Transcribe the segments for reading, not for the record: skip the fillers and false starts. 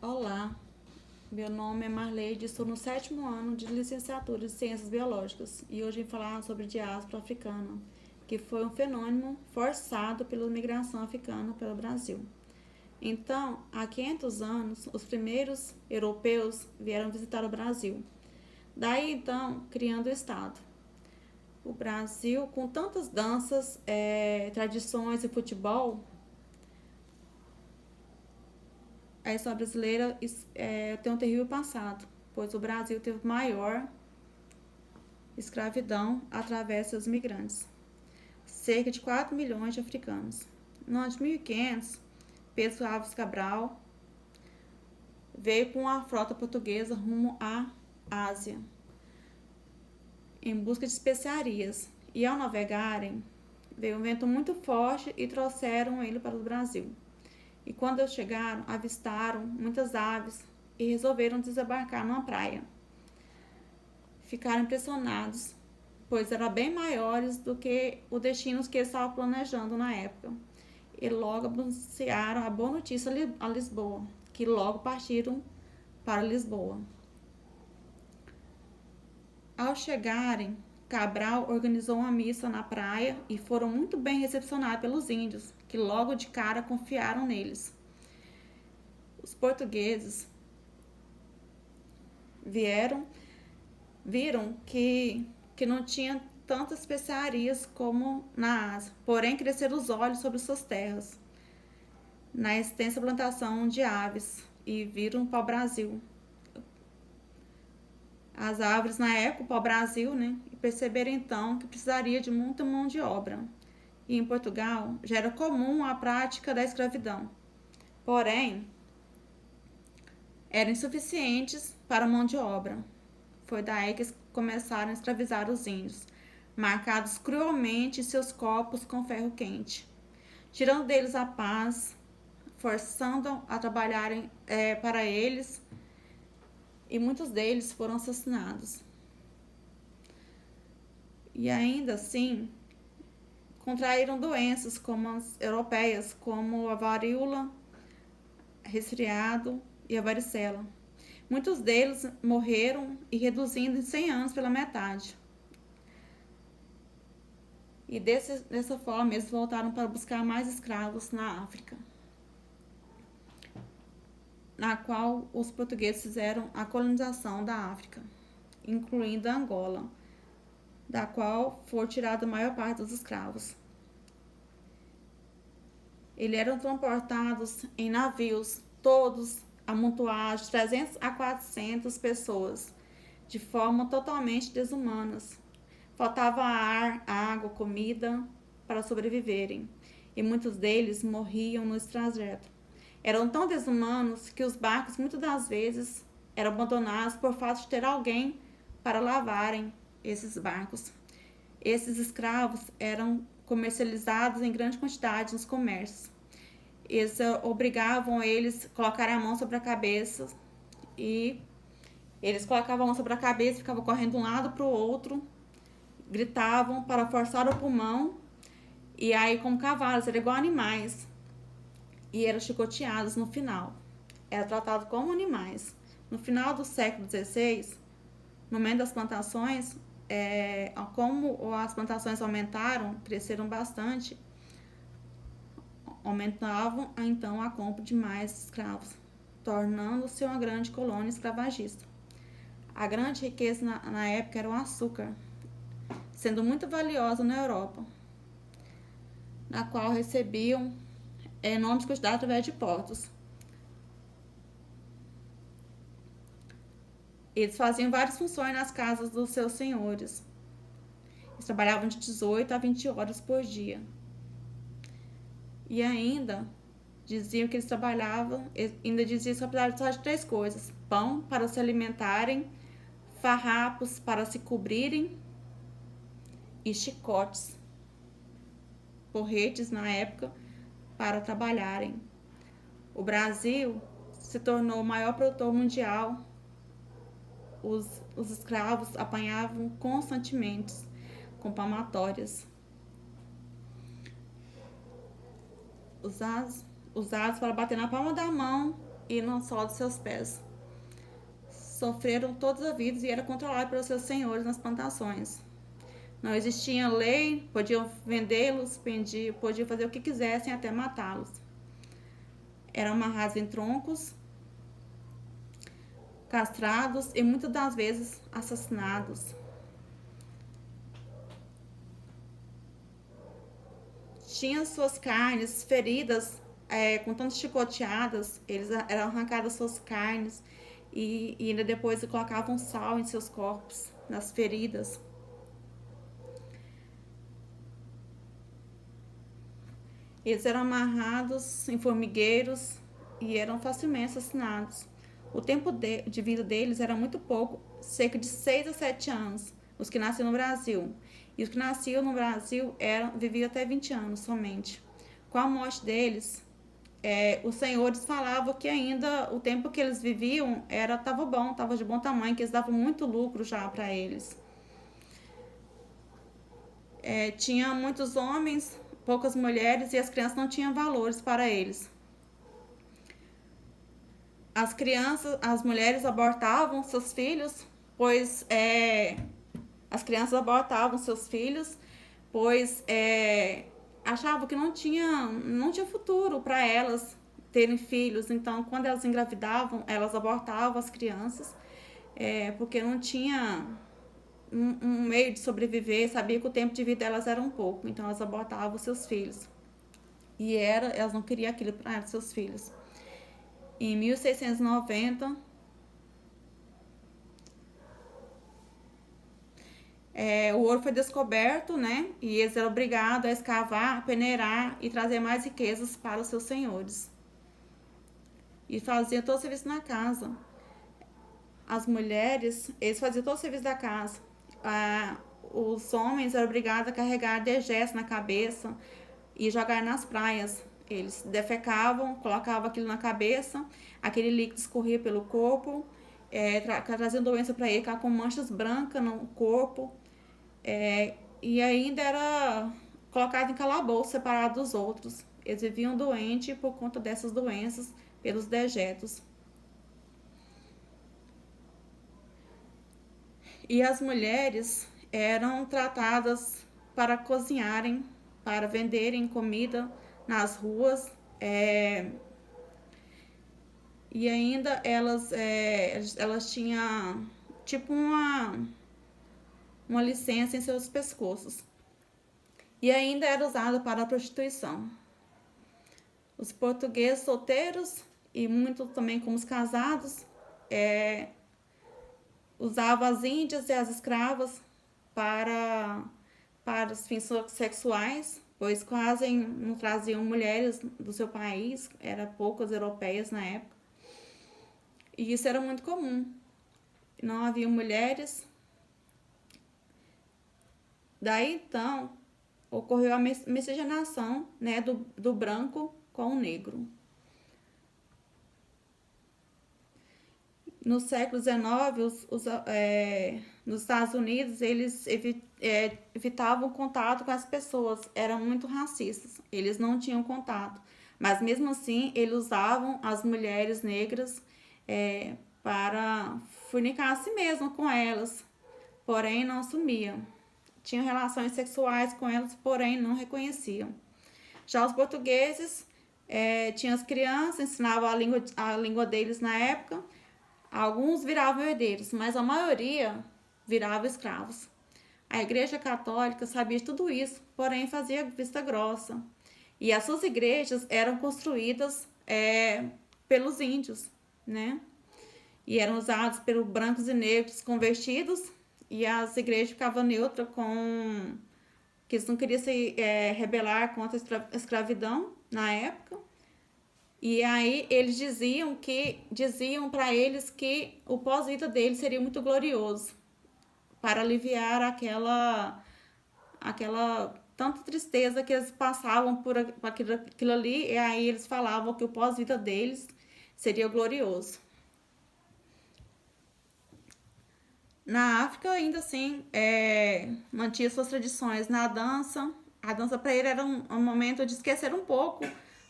Olá, meu nome é Marleide, estou no 7º ano de licenciatura de Ciências Biológicas e hoje vim falar sobre diáspora africana, que foi um fenômeno forçado pela migração africana pelo Brasil. Então, há 500 anos, os primeiros europeus vieram visitar o Brasil. Daí, então, criando o Estado. O Brasil, com tantas danças, tradições e futebol, a história brasileira tem um terrível passado, pois o Brasil teve maior escravidão através dos migrantes, cerca de 4 milhões de africanos. No ano de 1500, Pedro Álvares Cabral veio com a frota portuguesa rumo à Ásia, em busca de especiarias, e ao navegarem, veio um vento muito forte e trouxeram ele para o Brasil. E quando eles chegaram, avistaram muitas aves e resolveram desembarcar numa praia. Ficaram impressionados, pois eram bem maiores do que o destino que eles estavam planejando na época. E logo anunciaram a boa notícia a Lisboa, que logo partiram para Lisboa. Ao chegarem, Cabral organizou uma missa na praia e foram muito bem recepcionados pelos índios, que logo de cara confiaram neles. Os portugueses viram que não tinha tantas especiarias como na Ásia, porém cresceram os olhos sobre suas terras, na extensa plantação de aves, e viram para o Brasil. As árvores na época, para o Brasil, né? E perceberam então que precisaria de muita mão de obra. E em Portugal já era comum a prática da escravidão. Porém, eram insuficientes para a mão de obra. Foi daí que eles começaram a escravizar os índios, marcados cruelmente em seus corpos com ferro quente, tirando deles a paz, forçando a trabalharem para eles, e muitos deles foram assassinados. E ainda assim, contraíram doenças como as europeias, como a varíola, resfriado e a varicela. Muitos deles morreram e reduzindo em 100 anos pela metade. E dessa forma eles voltaram para buscar mais escravos na África, na qual os portugueses fizeram a colonização da África, incluindo a Angola, da qual foi tirada a maior parte dos escravos. Eles eram transportados em navios, todos amontoados de 300 a 400 pessoas, de forma totalmente desumanas. Faltava ar, água, comida para sobreviverem, e muitos deles morriam no trajeto. Eram tão desumanos que os barcos muitas das vezes eram abandonados por fato de ter alguém para lavarem esses barcos. Esses escravos eram comercializados em grande quantidade nos comércios. Eles obrigavam eles a colocarem a mão sobre a cabeça, e eles colocavam a mão sobre a cabeça e ficavam correndo de um lado para o outro, gritavam para forçar o pulmão, e aí como cavalos, eram igual animais, e eram chicoteados no final. Era tratado como animais. No final do século XVI, no momento das plantações, como as plantações aumentaram, cresceram bastante, aumentavam então a compra de mais escravos, tornando-se uma grande colônia escravagista. A grande riqueza na época era o açúcar, sendo muito valiosa na Europa, na qual recebiam enormes quantidades através de portos. Eles faziam várias funções nas casas dos seus senhores. Eles trabalhavam de 18 a 20 horas por dia. E ainda diziam que eles trabalhavam, ainda diziam que precisavam só de 3 coisas: pão para se alimentarem, farrapos para se cobrirem e chicotes, porretes na época, para trabalharem. O Brasil se tornou o maior produtor mundial. Os escravos apanhavam constantemente com palmatórias, usados para bater na palma da mão e não só dos seus pés. Sofreram todos a vida e eram controlados pelos seus senhores nas plantações. Não existia lei, podiam vendê-los, podiam fazer o que quisessem até matá-los. Eram amarrados em troncos, castrados e muitas das vezes assassinados. Tinham suas carnes feridas, com tantas chicoteadas, eles eram arrancadas suas carnes e ainda depois colocavam sal em seus corpos, nas feridas. Eles eram amarrados em formigueiros e eram facilmente assassinados. O tempo de vida deles era muito pouco, cerca de 6 a 7 anos, os que nasciam no Brasil. E os que nasciam no Brasil viviam até 20 anos somente. Com a morte deles, os senhores falavam que ainda o tempo que eles viviam estava bom, estava de bom tamanho, que eles davam muito lucro já para eles. Tinha muitos homens, poucas mulheres e as crianças não tinham valores para eles. As mulheres abortavam seus filhos, pois as crianças abortavam seus filhos, pois achavam que não tinha futuro para elas terem filhos. Então, quando elas engravidavam, elas abortavam as crianças, porque não tinha um meio de sobreviver, sabia que o tempo de vida delas era um pouco, então elas abortavam seus filhos. E elas não queriam aquilo para seus filhos. Em 1690, o ouro foi descoberto, né? E eles eram obrigados a escavar, peneirar e trazer mais riquezas para os seus senhores. E faziam todo o serviço na casa. As mulheres, eles faziam todo o serviço da casa. Os homens eram obrigados a carregar dejetos na cabeça e jogar nas praias. Eles defecavam, colocavam aquilo na cabeça, aquele líquido escorria pelo corpo, trazendo doença para ele, com manchas brancas no corpo, e ainda era colocado em calabouço, separado dos outros. Eles viviam doentes por conta dessas doenças, pelos dejetos. E as mulheres eram tratadas para cozinharem, para venderem comida nas ruas, e ainda elas tinham tipo uma licença em seus pescoços. E ainda era usada para a prostituição. Os portugueses solteiros e muito também como os casados usavam as índias e as escravas para os fins sexuais, pois quase não traziam mulheres do seu país, eram poucas europeias na época. E isso era muito comum. Não havia mulheres. Daí então ocorreu a miscigenação, né, do branco com o negro. No século XIX, nos Estados Unidos, eles evitavam contato com as pessoas, eram muito racistas, eles não tinham contato. Mas mesmo assim, eles usavam as mulheres negras para fornicar a si mesmo com elas, porém não assumiam. Tinham relações sexuais com elas, porém não reconheciam. Já os portugueses tinham as crianças, ensinavam a língua deles na época. Alguns viravam herdeiros, mas a maioria virava escravos. A Igreja Católica sabia de tudo isso, porém fazia vista grossa. E as suas igrejas eram construídas pelos índios, né? E eram usados pelos brancos e negros convertidos, e as igrejas ficavam neutras que eles não queriam se rebelar contra a escravidão na época. E aí eles diziam para eles que o pós-vida deles seria muito glorioso, para aliviar aquela tanta tristeza que eles passavam por aquilo ali, e aí eles falavam que o pós-vida deles seria glorioso. Na África, ainda assim, mantinha suas tradições na dança. A dança para ele era um momento de esquecer um pouco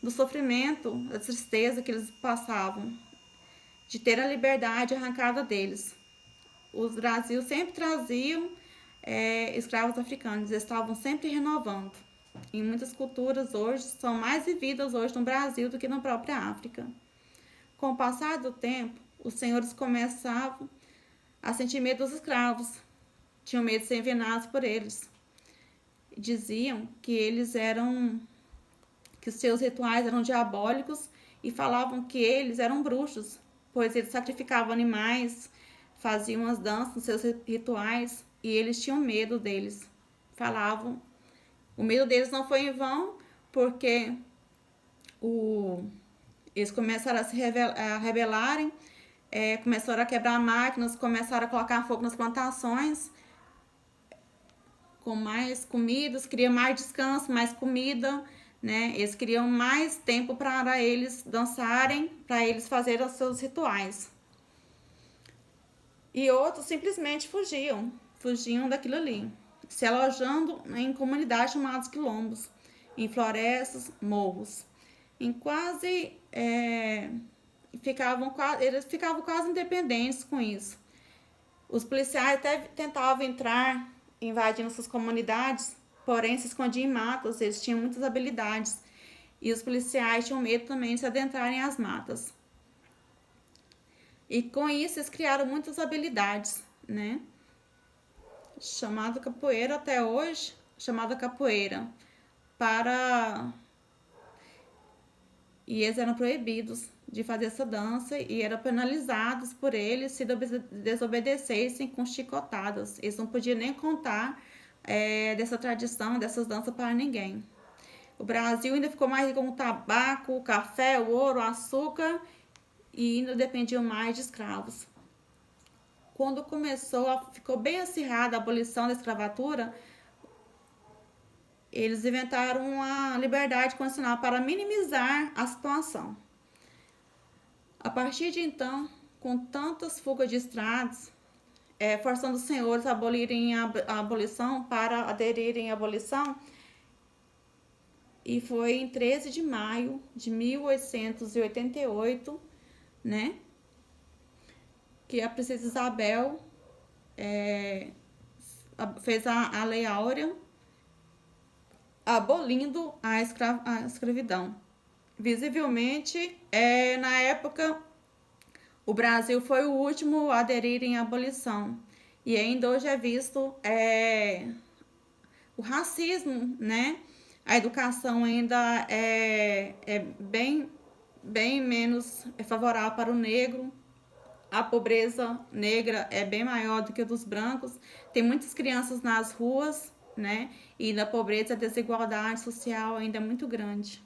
do sofrimento, da tristeza que eles passavam. de ter a liberdade arrancada deles. Os Brasil sempre traziam escravos africanos, eles estavam sempre renovando. Em muitas culturas hoje são mais vividas hoje no Brasil do que na própria África. Com o passar do tempo, os senhores começavam a sentir medo dos escravos, tinham medo de ser envenenados por eles. Diziam que que seus rituais eram diabólicos e falavam que eles eram bruxos, pois eles sacrificavam animais, faziam as danças nos seus rituais e eles tinham medo deles. Falavam, o medo deles não foi em vão, porque eles começaram a se rebelarem, começaram a quebrar máquinas, começaram a colocar fogo nas plantações, com mais comidas, queriam mais descanso, mais comida, né? Eles queriam mais tempo para eles dançarem, para eles fazerem os seus rituais. E outros simplesmente fugiam daquilo ali, se alojando em comunidades chamadas quilombos, em florestas, morros. Em eles ficavam quase independentes com isso. Os policiais até tentavam entrar, invadindo suas comunidades, porém se escondiam em matas, eles tinham muitas habilidades. E os policiais tinham medo também de se adentrarem às matas. E com isso eles criaram muitas habilidades, né? Chamada capoeira até hoje, chamada capoeira. E eles eram proibidos de fazer essa dança e eram penalizados por eles se desobedecessem com chicotadas. Eles não podiam nem contar dessa tradição, dessas danças para ninguém. O Brasil ainda ficou mais rico com o tabaco, o café, o ouro, o açúcar e ainda dependiam mais de escravos. Quando ficou bem acirrada a abolição da escravatura, eles inventaram a liberdade condicional para minimizar a situação. A partir de então, com tantas fugas de escravos, forçando os senhores a abolirem a abolição para aderirem à abolição, e foi em 13 de maio de 1888, né, que a princesa Isabel fez a Lei Áurea, abolindo a escravidão. Visivelmente, na época, o Brasil foi o último a aderir em abolição. E ainda hoje é visto o racismo, né? A educação ainda é bem menos favorável para o negro. A pobreza negra é bem maior do que a dos brancos. Tem muitas crianças nas ruas, né? E na pobreza, a desigualdade social ainda é muito grande.